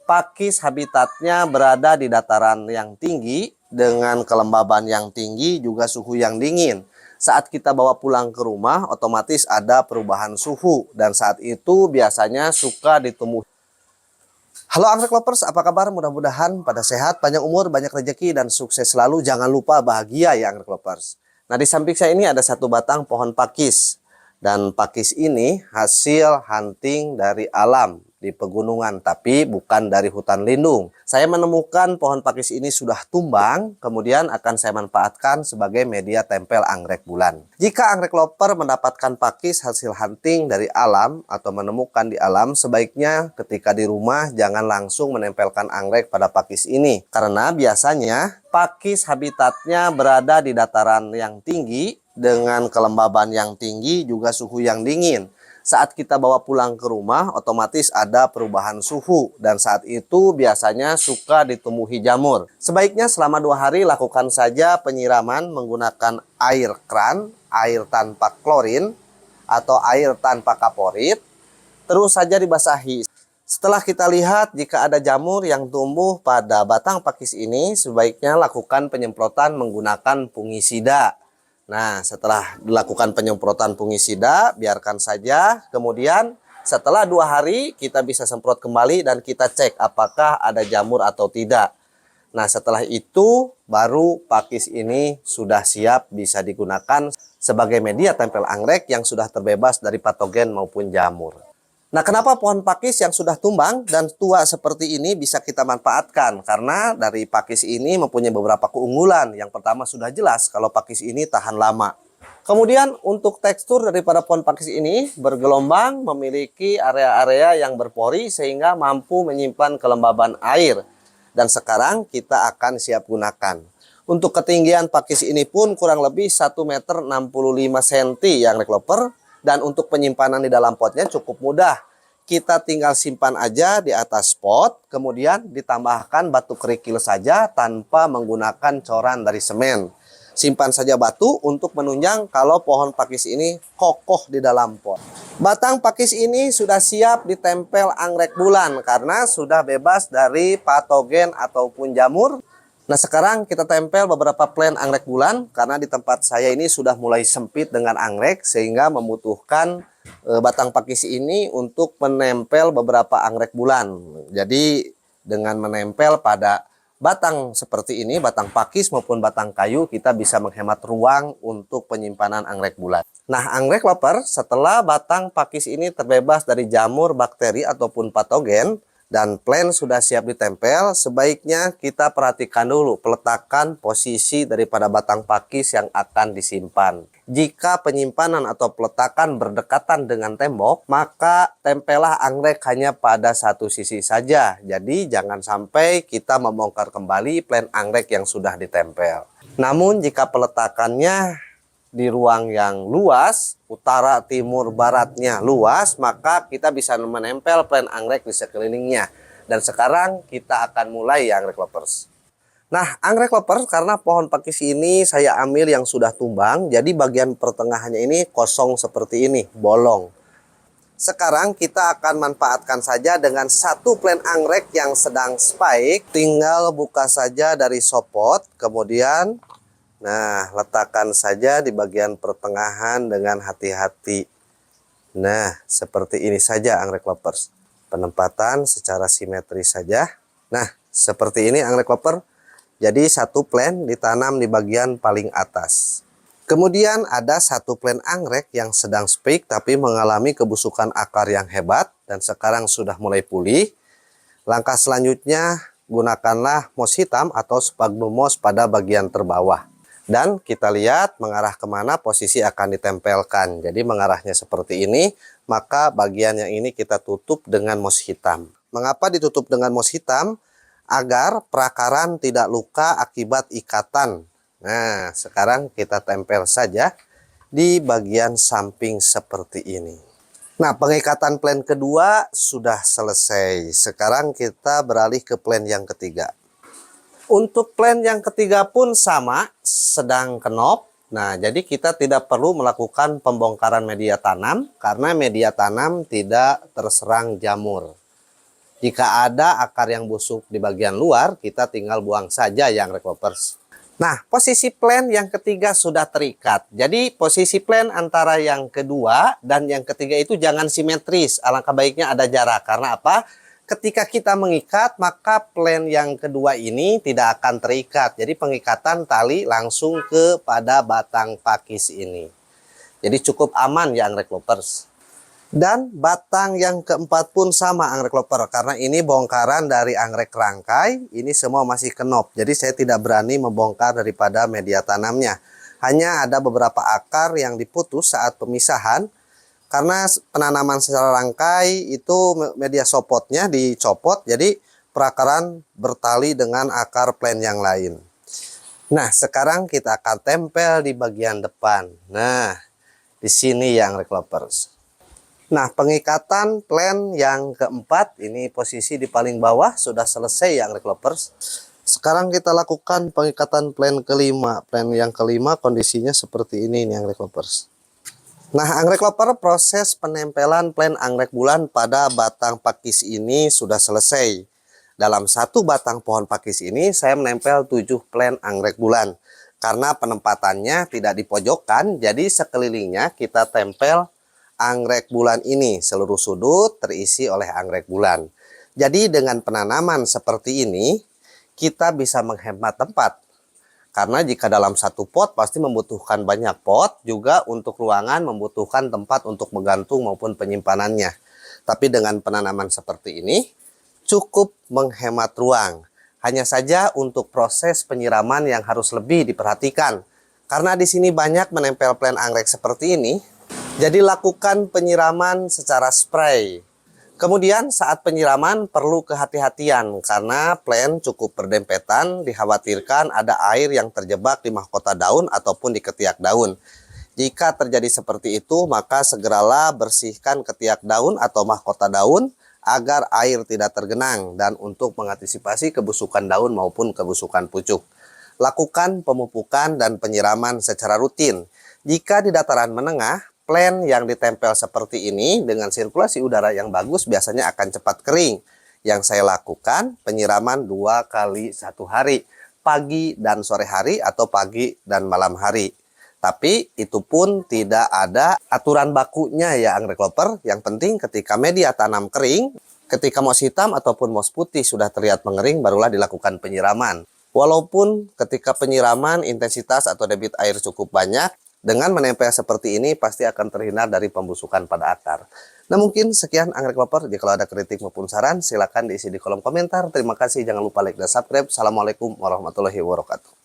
Pakis habitatnya berada di dataran yang tinggi dengan kelembaban yang tinggi juga suhu yang dingin. Saat kita bawa pulang ke rumah otomatis ada perubahan suhu dan saat itu biasanya suka ditumbuh. Halo anggrek lovers, apa kabar? Mudah-mudahan pada sehat, panjang umur, banyak rezeki dan sukses selalu. Jangan lupa bahagia ya anggrek lovers. Nah, di samping saya ini ada satu batang pohon pakis. Dan pakis ini hasil hunting dari alam di pegunungan, tapi bukan dari hutan lindung. Saya menemukan pohon pakis ini sudah tumbang, kemudian akan saya manfaatkan sebagai media tempel anggrek bulan. Jika anggrek lover mendapatkan pakis hasil hunting dari alam atau menemukan di alam, sebaiknya ketika di rumah jangan langsung menempelkan anggrek pada pakis ini. Karena biasanya pakis habitatnya berada di dataran yang tinggi dengan kelembaban yang tinggi juga suhu yang dingin. Saat kita bawa pulang ke rumah otomatis ada perubahan suhu dan saat itu biasanya suka ditumbuhi jamur. Sebaiknya selama 2 hari lakukan saja penyiraman menggunakan air kran, air tanpa klorin atau air tanpa kaporit. Terus saja dibasahi. Setelah kita lihat jika ada jamur yang tumbuh pada batang pakis ini, sebaiknya lakukan penyemprotan menggunakan fungisida. Nah, setelah dilakukan penyemprotan fungisida, biarkan saja. Kemudian setelah 2 hari kita bisa semprot kembali dan kita cek apakah ada jamur atau tidak. Nah, setelah itu baru pakis ini sudah siap bisa digunakan sebagai media tempel anggrek yang sudah terbebas dari patogen maupun jamur. Nah, kenapa pohon pakis yang sudah tumbang dan tua seperti ini bisa kita manfaatkan? Karena dari pakis ini mempunyai beberapa keunggulan. Yang pertama sudah jelas kalau pakis ini tahan lama. Kemudian untuk tekstur daripada pohon pakis ini bergelombang, memiliki area-area yang berpori sehingga mampu menyimpan kelembaban air. Dan sekarang kita akan siap gunakan. Untuk ketinggian pakis ini pun kurang lebih 1,65 cm yang rekloper. Dan untuk penyimpanan di dalam potnya cukup mudah. Kita tinggal simpan aja di atas pot, kemudian ditambahkan batu kerikil saja tanpa menggunakan coran dari semen. Simpan saja batu untuk menunjang kalau pohon pakis ini kokoh di dalam pot. Batang pakis ini sudah siap ditempel anggrek bulan karena sudah bebas dari patogen ataupun jamur. Nah, sekarang kita tempel beberapa plant anggrek bulan karena di tempat saya ini sudah mulai sempit dengan anggrek sehingga membutuhkan batang pakis ini untuk menempel beberapa anggrek bulan. Jadi dengan menempel pada batang seperti ini, batang pakis maupun batang kayu, kita bisa menghemat ruang untuk penyimpanan anggrek bulan. Nah, anggrek lover, setelah batang pakis ini terbebas dari jamur, bakteri ataupun patogen, dan plant sudah siap ditempel, sebaiknya kita perhatikan dulu peletakan posisi daripada batang pakis yang akan disimpan. Jika penyimpanan atau peletakan berdekatan dengan tembok, maka tempellah anggrek hanya pada satu sisi saja. Jadi jangan sampai kita membongkar kembali plant anggrek yang sudah ditempel. Namun jika peletakannya di ruang yang luas, utara, timur, baratnya luas, maka kita bisa menempel plant anggrek di sekelilingnya. Dan sekarang kita akan mulai ya anggrek lovers. Nah, anggrek lovers, karena pohon pakis ini saya ambil yang sudah tumbang, jadi bagian pertengahannya ini kosong seperti ini, bolong. Sekarang kita akan manfaatkan saja dengan satu plant anggrek yang sedang spike. Tinggal buka saja dari sopot, kemudian nah, letakkan saja di bagian pertengahan dengan hati-hati. Nah, seperti ini saja anggrek lovers. Penempatan secara simetris saja. Nah, seperti ini anggrek lover. Jadi satu plant ditanam di bagian paling atas. Kemudian ada satu plant anggrek yang sedang spike tapi mengalami kebusukan akar yang hebat dan sekarang sudah mulai pulih. Langkah selanjutnya gunakanlah moss hitam atau sphagnum moss pada bagian terbawah. Dan kita lihat mengarah kemana posisi akan ditempelkan. Jadi mengarahnya seperti ini, maka bagian yang ini kita tutup dengan moss hitam. Mengapa ditutup dengan moss hitam? Agar perakaran tidak luka akibat ikatan. Nah, sekarang kita tempel saja di bagian samping seperti ini. Nah, pengikatan plant kedua sudah selesai. Sekarang kita beralih ke plant yang ketiga. Untuk plant yang ketiga pun sama, sedang kenop. Nah, jadi kita tidak perlu melakukan pembongkaran media tanam karena media tanam tidak terserang jamur. Jika ada akar yang busuk di bagian luar, kita tinggal buang saja ya Anggrek Lovers. Nah, posisi plant yang ketiga sudah terikat. Jadi posisi plant antara yang kedua dan yang ketiga itu jangan simetris. Alangkah baiknya ada jarak. Karena apa? Ketika kita mengikat, maka plant yang kedua ini tidak akan terikat. Jadi pengikatan tali langsung kepada batang pakis ini. Jadi cukup aman ya Anggrek Lovers. Dan batang yang keempat pun sama Anggrek Lover, karena ini bongkaran dari anggrek rangkai, ini semua masih kenop. Jadi saya tidak berani membongkar daripada media tanamnya. Hanya ada beberapa akar yang diputus saat pemisahan, karena penanaman secara rangkai itu media sopotnya dicopot, jadi perakaran bertali dengan akar plant yang lain. Nah, sekarang kita akan tempel di bagian depan. Nah, di sini ya Anggrek Lovers. Nah, pengikatan plant yang keempat, ini posisi di paling bawah sudah selesai ya Anggrek Lovers. Sekarang kita lakukan pengikatan plant kelima. Plant yang kelima kondisinya seperti ini nih Anggrek Lovers. Nah, Anggrek Lovers, proses penempelan plant anggrek bulan pada batang pakis ini sudah selesai. Dalam satu batang pohon pakis ini saya menempel 7 plant anggrek bulan. Karena penempatannya tidak di pojokan, jadi sekelilingnya kita tempel anggrek bulan ini, seluruh sudut terisi oleh anggrek bulan. Jadi dengan penanaman seperti ini, kita bisa menghemat tempat. Karena jika dalam satu pot pasti membutuhkan banyak pot, juga untuk ruangan membutuhkan tempat untuk menggantung maupun penyimpanannya. Tapi dengan penanaman seperti ini, cukup menghemat ruang. Hanya saja untuk proses penyiraman yang harus lebih diperhatikan. Karena di sini banyak menempel plant anggrek seperti ini, jadi lakukan penyiraman secara spray. Kemudian saat penyiraman perlu kehati-hatian karena plant cukup berdempetan, dikhawatirkan ada air yang terjebak di mahkota daun ataupun di ketiak daun. Jika terjadi seperti itu, maka segeralah bersihkan ketiak daun atau mahkota daun agar air tidak tergenang dan untuk mengantisipasi kebusukan daun maupun kebusukan pucuk. Lakukan pemupukan dan penyiraman secara rutin. Jika di dataran menengah, plant yang ditempel seperti ini dengan sirkulasi udara yang bagus biasanya akan cepat kering. Yang saya lakukan penyiraman 2 kali 1 hari, pagi dan sore hari atau pagi dan malam hari. Tapi itu pun tidak ada aturan bakunya ya Anggrek Lovers. Yang penting ketika media tanam kering, ketika moss hitam ataupun moss putih sudah terlihat mengering, barulah dilakukan penyiraman. Walaupun ketika penyiraman intensitas atau debit air cukup banyak, dengan menempel seperti ini pasti akan terhindar dari pembusukan pada akar. Nah, mungkin sekian Anggrek Lovers. Jika ada kritik maupun saran, silakan diisi di kolom komentar. Terima kasih, jangan lupa like dan subscribe. Assalamualaikum warahmatullahi wabarakatuh.